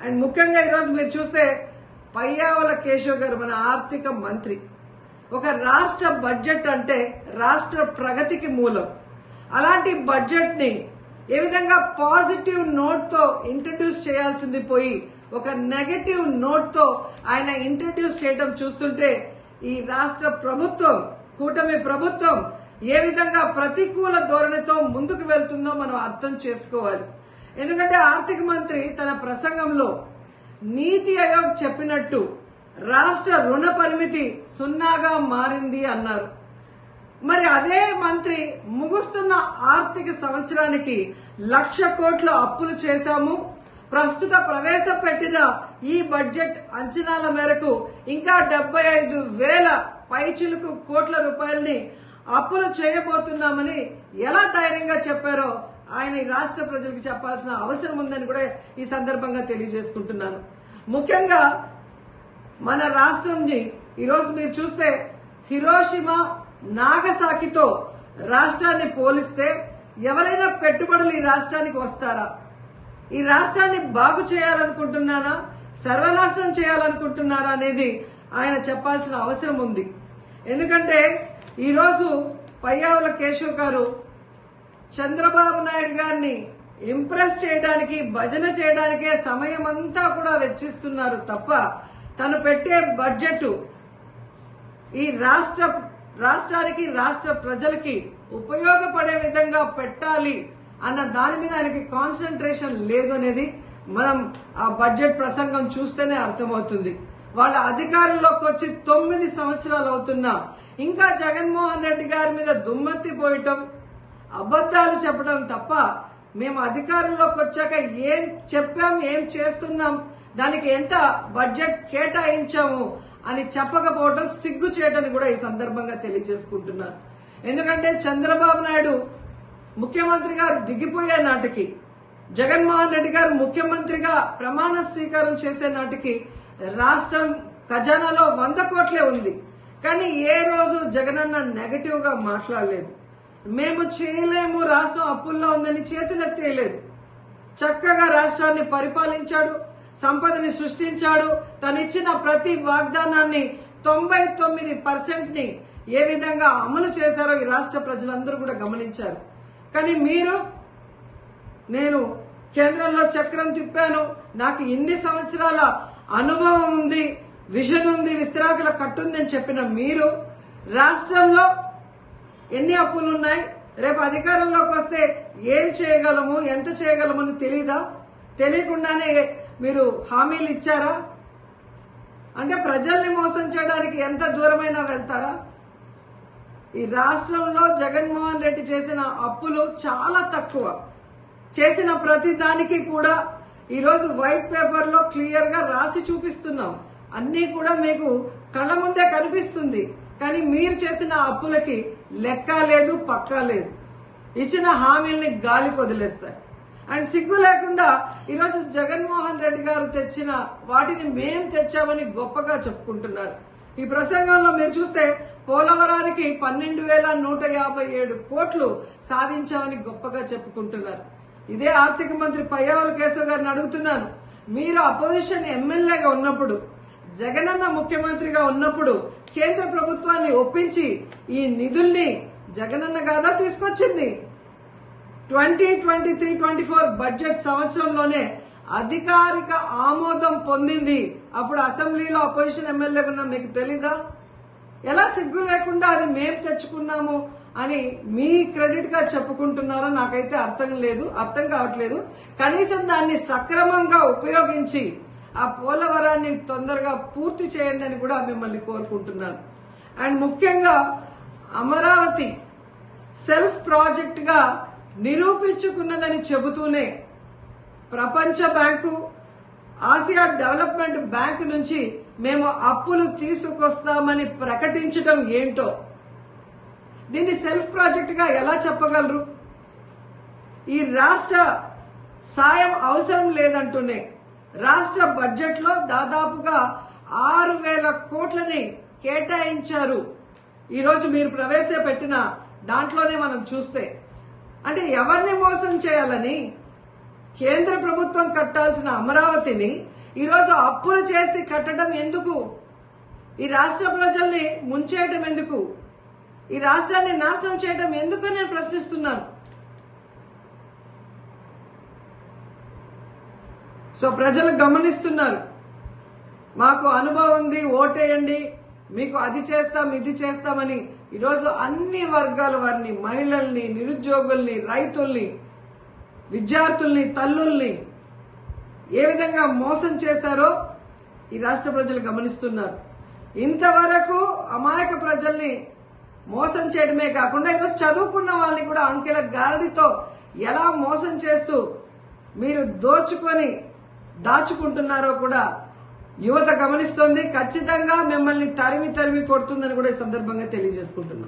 And ముఖ్యంగా ఈరోజు మీరు చూస్తే పయ్యావుల కేశవ్ గారు మన ఆర్థిక మంత్రి. ఒక రాష్ట్ర బడ్జెట్ అంటే రాష్ట్ర ప్రగతికి మూలం. అలాంటి బడ్జెట్ ని ఏ విధంగా పాజిటివ్ నోట్ తో ఇంట్రడ్యూస్ చేయాల్సింది పోయి ఒక నెగటివ్ నోట్ తో ఆయన ఇంట్రడ్యూస్ చేయడం చూస్తుంటే ఈ రాష్ట్ర ప్రభుత్వం, కూటమి ప్రభుత్వం ఏ విధంగా ప్రతికూల ధోరణితో ముందుకు వెళ్తుందో మనం అర్థం చేసుకోవాలి. ఎందుకంటే ఆర్థిక మంత్రి తన ప్రసంగంలో నీతి ఆయోగ్ చెప్పినట్టు రాష్ట్ర రుణ పరిమితి 0గా మారింది అన్నారు. మరి అదే మంత్రి ముగుస్తున్న ఆర్థిక సంవత్సరానికి 1,00,000 కోట్ల అప్పులు చేశాము, ప్రస్తుత ప్రవేశపెట్టిన ఈ బడ్జెట్ అంచనాల మేరకు ఇంకా 75,000 పైచిలుకు కోట్ల రూపాయలని అప్పులు చేయబోతున్నామని ఎలా ధైర్యంగా చెప్పారో ఆయన ఈ రాష్ట్ర ప్రజలకు చెప్పాల్సిన అవసరం ఉందని కూడా ఈ సందర్భంగా తెలియజేసుకుంటున్నాను. ముఖ్యంగా మన రాష్ట్రంని ఈరోజు మీరు చూస్తే హిరోషిమా, నాగసాకితో రాష్ట్రాన్ని పోలిస్తే ఎవరైనా పెట్టుబడులు ఈ రాష్ట్రానికి వస్తారా? ఈ రాష్ట్రాన్ని బాగు చేయాలనుకుంటున్నారా, సర్వనాశనం చేయాలనుకుంటున్నారా అనేది ఆయన చెప్పాల్సిన అవసరం ఉంది. ఎందుకంటే ఈరోజు పయ్యావుల కేశవ్ గారు చంద్రబాబు నాయుడు గారిని ఇంప్రెస్ చేయడానికి, భజన చేయడానికే సమయం అంతా కూడా వెచ్చిస్తున్నారు తప్ప తను పెట్టే బడ్జెట్ ఈ రాష్ట్రానికి, రాష్ట్ర ప్రజలకి ఉపయోగపడే విధంగా పెట్టాలి అన్న దాని మీద ఆయనకి కాన్సన్ట్రేషన్ లేదు అనేది మనం ఆ బడ్జెట్ ప్రసంగం చూస్తేనే అర్థమవుతుంది. వాళ్ళ అధికారంలోకి వచ్చి 9 సంవత్సరాలు అవుతున్నా ఇంకా జగన్మోహన్ రెడ్డి గారి మీద దుమ్మెత్తి పోయటం, అబద్దాలు చెప్పడం తప్ప మేము అధికారంలోకి వచ్చాక ఏం చెప్పాం, ఏం చేస్తున్నాం, దానికి ఎంత బడ్జెట్ కేటాయించాము అని చెప్పకపోవడం సిగ్గు చేయటని కూడా ఈ సందర్భంగా తెలియజేసుకుంటున్నాను. ఎందుకంటే చంద్రబాబు నాయుడు ముఖ్యమంత్రిగా దిగిపోయే నాటికి, జగన్మోహన్ రెడ్డి గారు ముఖ్యమంత్రిగా ప్రమాణ స్వీకారం చేసే నాటికి రాష్ట్రం ఖజానాలో 100 కోట్లే ఉంది. కానీ ఏ రోజు జగనన్న నెగటివ్ గా మాట్లాడలేదు. మేము చేయలేము, రాష్ట్రం అప్పుల్లో ఉందని చేతులెత్తేయలేదు. చక్కగా రాష్ట్రాన్ని పరిపాలించాడు, సంపదని సృష్టించాడు. తనిచ్చిన ప్రతి వాగ్దానాన్ని 99% ని ఏ విధంగా అమలు చేశారో ఈ రాష్ట్ర ప్రజలందరూ కూడా గమనించారు. కానీ మీరు, నేను కేంద్రంలో చక్రం తిప్పాను, నాకు ఇన్ని సంవత్సరాల అనుభవం ఉంది, విజన్ ఉంది, విస్తరాకుల కట్టుంది అని చెప్పిన మీరు రాష్ట్రంలో ఎన్ని అప్పులున్నాయి, రేపు అధికారంలోకి వస్తే ఏం చేయగలము, ఎంత చేయగలమని తెలీదా? తెలియకుండానే మీరు హామీలు ఇచ్చారా? అంటే ప్రజల్ని మోసం చేయడానికి ఎంత దూరమైనా వెళ్తారా? ఈ రాష్ట్రంలో జగన్మోహన్ రెడ్డి చేసిన అప్పులు చాలా తక్కువ. చేసిన ప్రతి దానికి కూడా ఈరోజు వైట్ పేపర్ లో క్లియర్ గా రాసి చూపిస్తున్నాం. అన్ని కూడా మీకు కళ్ళ ముందే కనిపిస్తుంది. కానీ మీరు చేసిన అప్పులకి లెక్క లేదు, పక్కా లేదు. ఇచ్చిన హామీల్ని గాలికి వదిలేస్తాయి. అండ్ సిగ్గు లేకుండా ఈరోజు జగన్మోహన్ రెడ్డి గారు తెచ్చిన వాటిని మేం తెచ్చామని గొప్పగా చెప్పుకుంటున్నారు. ఈ ప్రసంగంలో మీరు చూస్తే పోలవరానికి 12,157 కోట్లు సాధించామని గొప్పగా చెప్పుకుంటున్నారు. ఇదే ఆర్థిక మంత్రి పయ్యావుల కేశవ్ గారిని అడుగుతున్నాను, మీరు అపోజిషన్ ఎమ్మెల్యేగా ఉన్నప్పుడు, జగనన్న ముఖ్యమంత్రిగా ఉన్నప్పుడు కేంద్ర ప్రభుత్వాన్ని ఒప్పించి ఈ నిధుల్ని జగనన్న గాదా తీసుకొచ్చింది? 2023-24 బడ్జెట్ సంవత్సరంలోనే అధికారిక ఆమోదం పొందింది. అప్పుడు అసెంబ్లీలో అపోజిషన్ ఎమ్మెల్యేగా ఉన్న మీకు తెలీదా? ఎలా సిగ్గు లేకుండా అది మేం తెచ్చుకున్నాము అని మీ క్రెడిట్ గా చెప్పుకుంటున్నారో నాకైతే అర్థం కావట్లేదు. కనీసం దాన్ని సక్రమంగా ఉపయోగించి ఆ పోలవరాన్ని తొందరగా పూర్తి చేయండి అని కూడా మిమ్మల్ని కోరుకుంటున్నాను. అండ్ ముఖ్యంగా అమరావతి సెల్ఫ్ ప్రాజెక్ట్ గా నిరూపించుకున్నదని చెబుతూనే ప్రపంచ బ్యాంకు, ఆసియా డెవలప్మెంట్ బ్యాంక్ నుంచి మేము అప్పులు తీసుకొస్తామని ప్రకటించడం ఏంటో, దీన్ని సెల్ఫ్ ప్రాజెక్ట్ గా ఎలా చెప్పగలరు? ఈ రాష్ట్ర సాయం అవసరం లేదంటూనే రాష్ట్ర బడ్జెట్ లో దాదాపుగా 6,000 కోట్లని కేటాయించారు. ఈరోజు మీరు ప్రవేశపెట్టిన దాంట్లోనే మనం చూస్తే, అంటే ఎవరిని మోసం చేయాలని, కేంద్ర ప్రభుత్వం కట్టాల్సిన అమరావతిని ఈరోజు అప్పులు చేసి కట్టడం ఎందుకు? ఈ రాష్ట్ర ప్రజల్ని ముంచేయడం ఎందుకు? ఈ రాష్ట్రాన్ని నాశనం చేయడం ఎందుకు నేను ప్రశ్నిస్తున్నాను. సో ప్రజలు గమనిస్తున్నారు. మాకు అనుభవం ఉంది, ఓటేయండి, మీకు అది చేస్తాం ఇది చేస్తామని ఈరోజు అన్ని వర్గాల వారిని, మహిళల్ని, నిరుద్యోగుల్ని, రైతుల్ని, విద్యార్థుల్ని, తల్లుల్ని ఏ విధంగా మోసం చేశారో ఈ రాష్ట్ర ప్రజలు గమనిస్తున్నారు. ఇంతవరకు అమాయక ప్రజల్ని మోసం చేయడమే కాకుండా ఈరోజు చదువుకున్న వాళ్ళని కూడా అంకెల గారడితో ఎలా మోసం చేస్తూ మీరు దోచుకొని దాచుకుంటున్నారో కూడా యువత గమనిస్తోంది. ఖచ్చితంగా మిమ్మల్ని తరిమి కొడుతుందని కూడా ఈ సందర్భంగా తెలియజేసుకుంటున్నాం.